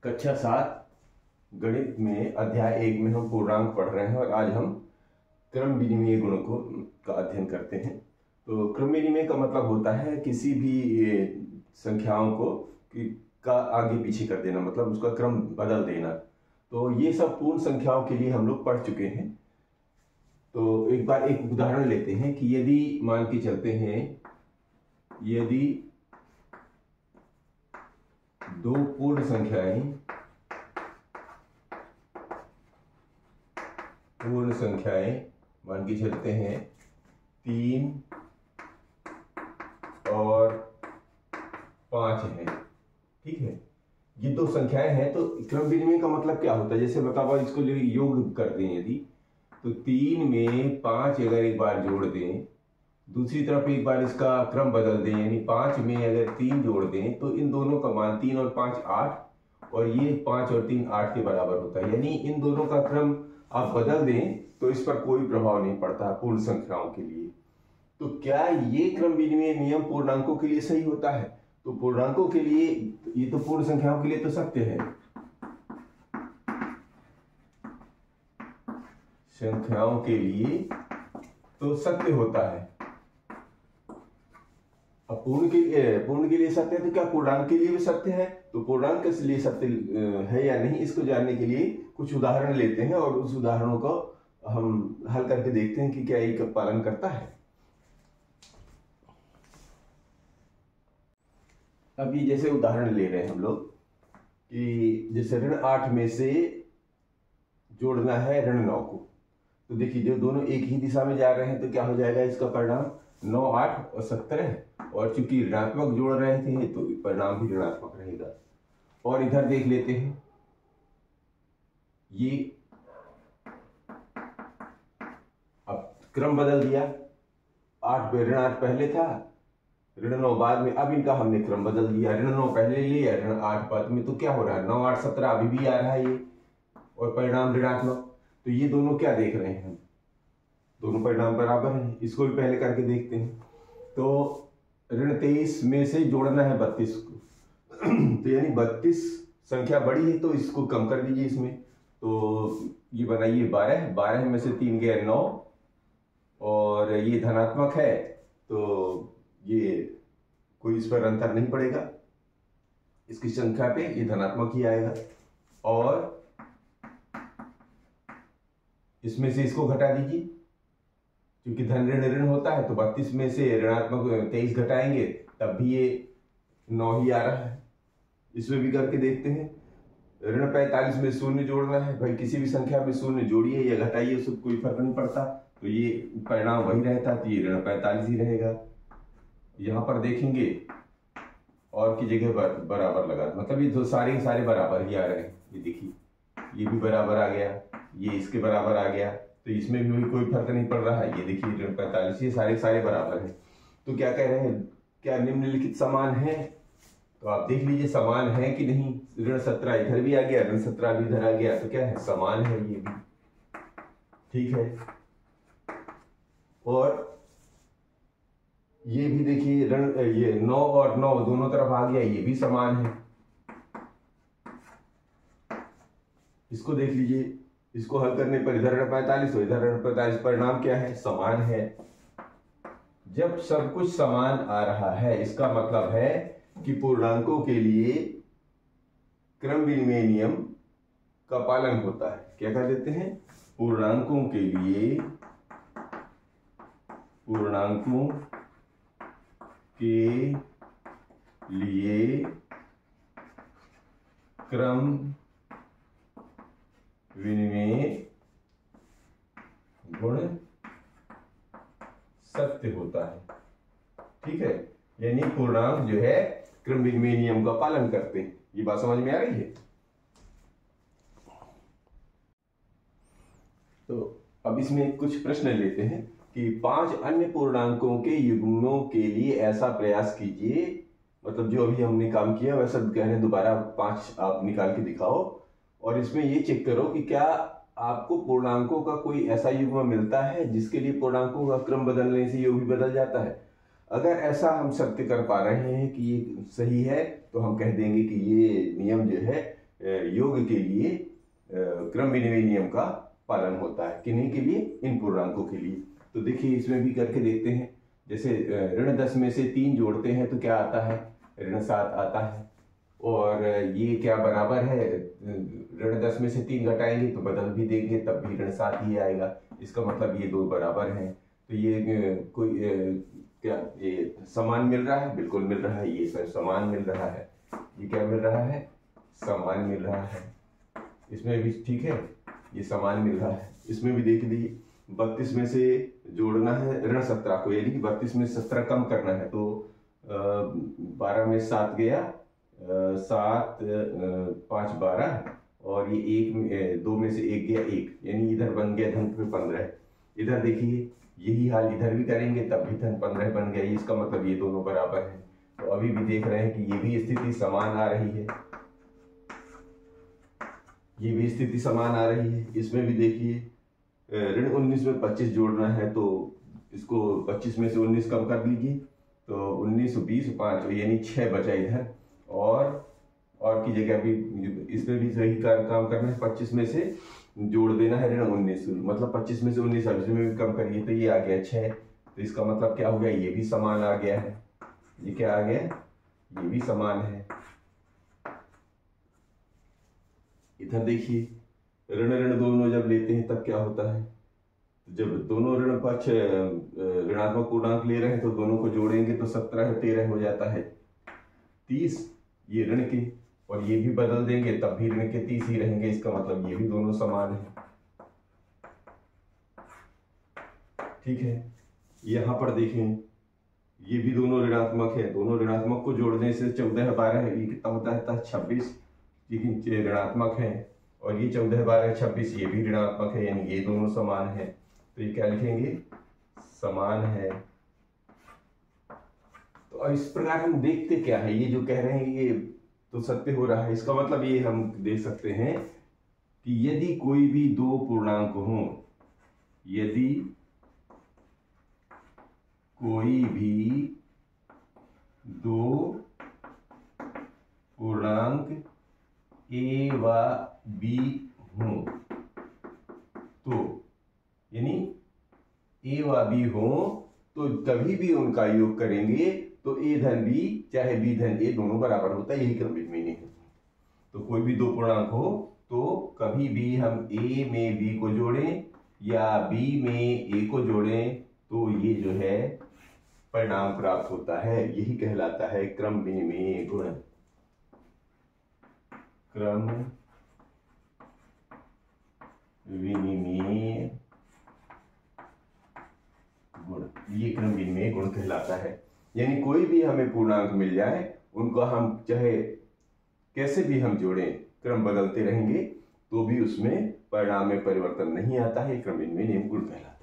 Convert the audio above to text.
कक्षा 7 गणित में अध्याय 1 में हम पूर्णांक पढ़ रहे हैं और आज हम क्रम विनिमय गुणकों का अध्ययन करते हैं। तो क्रम विनिमय का मतलब होता है किसी भी संख्याओं को का आगे पीछे कर देना, मतलब उसका क्रम बदल देना। तो ये सब पूर्ण संख्याओं के लिए हम लोग पढ़ चुके हैं। तो एक बार एक उदाहरण लेते हैं कि यदि मान के चलते हैं, यदि दो पूर्ण संख्याएं मान के चलते हैं 3 और 5 है, ठीक है। ये दो संख्याएं हैं। तो क्रम विनिमय का मतलब क्या होता है, जैसे बताओ इसको योग करते हैं, यदि तो 3 में 5 अगर एक बार जोड़ दें, दूसरी तरफ एक बार इसका क्रम बदल दें, यानी 5 में अगर 3 जोड़ दें तो इन दोनों का मान 3 और 5 8 और ये 5 और 3 8 के बराबर होता है। यानी इन दोनों का क्रम आप बदल दें तो इस पर कोई प्रभाव नहीं पड़ता पूर्ण संख्याओं के लिए। तो क्या ये क्रम विनिमय नियम पूर्णांकों के लिए सही होता है? तो पूर्णांकों के लिए, ये तो पूर्ण संख्याओं के लिए तो सत्य है, संख्याओं के लिए तो सत्य होता है। अब पूर्ण के लिए सत्य है, तो क्या पूर्णांक के लिए भी सत्य है? तो पूर्णांक के लिए सत्य है या नहीं, इसको जानने के लिए कुछ उदाहरण लेते हैं और उस उदाहरणों को हम हल करके देखते हैं कि क्या ये पालन करता है। अभी जैसे उदाहरण ले रहे हैं हम लोग कि जैसे ऋण 8 में से जोड़ना है ऋण 9 को। तो देखिए जो दोनों एक ही दिशा में जा रहे हैं तो क्या हो जाएगा, इसका परिणाम 9 8 और 17 है, और चूंकि ऋणात्मक जोड़ रहे थे तो परिणाम भी ऋणात्मक रहेगा। और इधर देख लेते हैं, ये अब क्रम बदल दिया, 8 पे ऋण 8 पहले था, ऋण 9 बाद में, अब इनका हमने क्रम बदल दिया, ऋण 9 पहले लिया, ऋण 8 बाद में। तो क्या हो रहा है, 9 8 17 अभी भी आ रहा है ये, और परिणाम ऋणात्मक। तो ये दोनों क्या देख रहे हैं, दोनों परिणाम बराबर हैं। इसको भी पहले करके देखते हैं। तो ऋण 23 में से जोड़ना है 32 को तो यानी 32 संख्या बड़ी है तो इसको कम कर दीजिए इसमें। तो ये बनाइए 12 में से 3 गए 9, और ये धनात्मक है तो ये कोई इस पर अंतर नहीं पड़ेगा, इसकी संख्या पे ये धनात्मक ही आएगा। और इसमें से इसको घटा दीजिए, क्योंकि धन ऋण ऋण होता है, तो 32 में से ऋणात्मक 23 घटाएंगे तब भी ये 9 ही आ रहा है। इसमें भी करके देखते हैं। ऋण 45 में शून्य जोड़ना है, भाई किसी भी संख्या में शून्य जोड़िए या घटाइए, उससे कोई फर्क नहीं पड़ता, तो ये परिणाम वही रहता, तो ये ऋण 45 ही रहेगा। यहाँ पर देखेंगे और की जगह बराबर लगा, मतलब ये सारे बराबर ही आ रहे हैं। ये देखिए ये भी बराबर आ गया, ये इसके बराबर आ गया, तो इसमें भी कोई फर्क नहीं पड़ रहा है। ये देखिए ऋण 45, ये सारे बराबर है। तो क्या कह रहे हैं, क्या निम्नलिखित समान है? तो आप देख लीजिए समान है कि नहीं। ऋण 17 इधर भी आ गया, ऋण 17 भी इधर आ गया, तो क्या है, समान है ये भी, ठीक है। और ये भी देखिए ऋण, ये 9 और 9 दोनों तरफ आ गया, ये भी समान है। इसको देख लीजिए, इसको हल करने पर इधर ऋण 45 हो, इधर ऋण 45, परिणाम क्या है, समान है। जब सब कुछ समान आ रहा है, इसका मतलब है कि पूर्णांकों के लिए क्रम विनिमय नियम का पालन होता है। क्या कर देते हैं, पूर्णांकों के लिए क्रम विनिमय गुण सत्य होता है, ठीक है। यानी पूर्णांक जो है क्रम विनिमय नियम का पालन करते हैं। ये बात समझ में आ रही है? तो अब इसमें कुछ प्रश्न लेते हैं कि 5 अन्य पूर्णांकों के युग्मों के लिए ऐसा प्रयास कीजिए, मतलब जो अभी हमने काम किया वैसा कहने दोबारा 5 आप निकाल के दिखाओ, और इसमें ये चेक करो कि क्या आपको पूर्णांकों का कोई ऐसा युग्म मिलता है जिसके लिए पूर्णांकों का क्रम बदलने से योग भी बदल जाता है। अगर ऐसा हम सत्य कर पा रहे हैं कि ये सही है तो हम कह देंगे कि ये नियम जो है योग के लिए क्रम विनिमय नियम का पालन होता है। किन्हीं के लिए? इन पूर्णांकों के लिए। तो देखिए इसमें भी करके देखते हैं। जैसे ऋण 10 में से 3 जोड़ते हैं तो क्या आता है? ऋण 7 आता है। और ये क्या बराबर है? ऋण 10 में से 3 घटाएंगे तो बदल भी देंगे तब भी ऋण 7 ही आएगा। इसका मतलब ये दो बराबर हैं। तो ये कोई क्या ये समान मिल रहा है? बिल्कुल मिल रहा है। ये सब समान मिल रहा है। ये क्या मिल रहा है? समान मिल रहा है। इसमें भी ठीक है, ये समान मिल रहा है। इसमें भी देख लीजिए, 32 में से जोड़ना है ऋण 17 को, यानी कि 32 में 17 कम करना है। तो 12 में 7 गया, 7 5 12, और ये 2 में से 1 गया 1, यानी इधर बन गया धन पे 15। इधर देखिए यही हाल इधर भी करेंगे तब भी धन 15 बन गया। इसका मतलब ये दोनों बराबर हैं। तो अभी भी देख रहे हैं कि ये भी स्थिति समान आ रही है, ये भी स्थिति समान आ रही है। इसमें भी देखिए ऋण 19 में 25 जोड़ना है तो इसको 25 में से 19 कम कर लीजिए, तो 19 20 5 यानी 6 बचा इधर। और की जगह भी इसमें भी सही काम करना है। 25 में से जोड़ देना है ऋण 19, मतलब 25 में से 19 अब इसमें भी कम करिए तो ये आ गया 6। तो इसका मतलब क्या हो गया? ये भी समान आ गया है। ये क्या आ गया? ये भी समान है। इधर देखिए ऋण ऋण दोनों जब लेते हैं तब क्या होता है? जब दोनों ऋण पक्ष ऋणात्मक पूर्णांक ले रहे हैं तो दोनों को जोड़ेंगे तो 17 है 13 हो जाता है 30, ये ऋण के, और ये भी बदल देंगे तब भी ऋण के 30 ही रहेंगे। इसका मतलब ये भी दोनों समान है। ठीक है, यहाँ पर देखें ये भी दोनों ऋणात्मक है। दोनों ऋणात्मक को जोड़ने से 14 12 है, ये कितना होता है? 26, लेकिन ऋणात्मक है। और ये 14 12 26 ये भी ऋणात्मक है, यानी ये दोनों समान है। तो ये क्या लिखेंगे? समान है। तो अब इस प्रकार हम देखते क्या है, ये जो कह रहे हैं ये तो सत्य हो रहा है। इसका मतलब ये हम देख सकते हैं कि यदि कोई भी दो पूर्णांक हो, यदि कोई भी दो पूर्णांक ए व बी हो, तो यानी ए व बी हो तो कभी भी उनका योग करेंगे तो ए धन बी चाहे बी धन ए दोनों बराबर होता है। यही क्रम विनिमय है। तो कोई भी दो पूर्णांक हो तो कभी भी हम ए में बी को जोड़ें या बी में ए को जोड़ें तो ये जो है परिणाम प्राप्त होता है। यही कहलाता है क्रम विनिमय गुण। क्रम विनिमय गुण, ये क्रम विनिमय गुण कहलाता है। यानी कोई भी हमें पूर्णांक मिल जाए, उनको हम चाहे कैसे भी हम जोड़ें, क्रम बदलते रहेंगे तो भी उसमें परिणाम में परिवर्तन नहीं आता है। क्रम विनिमय गुण कहलाता है।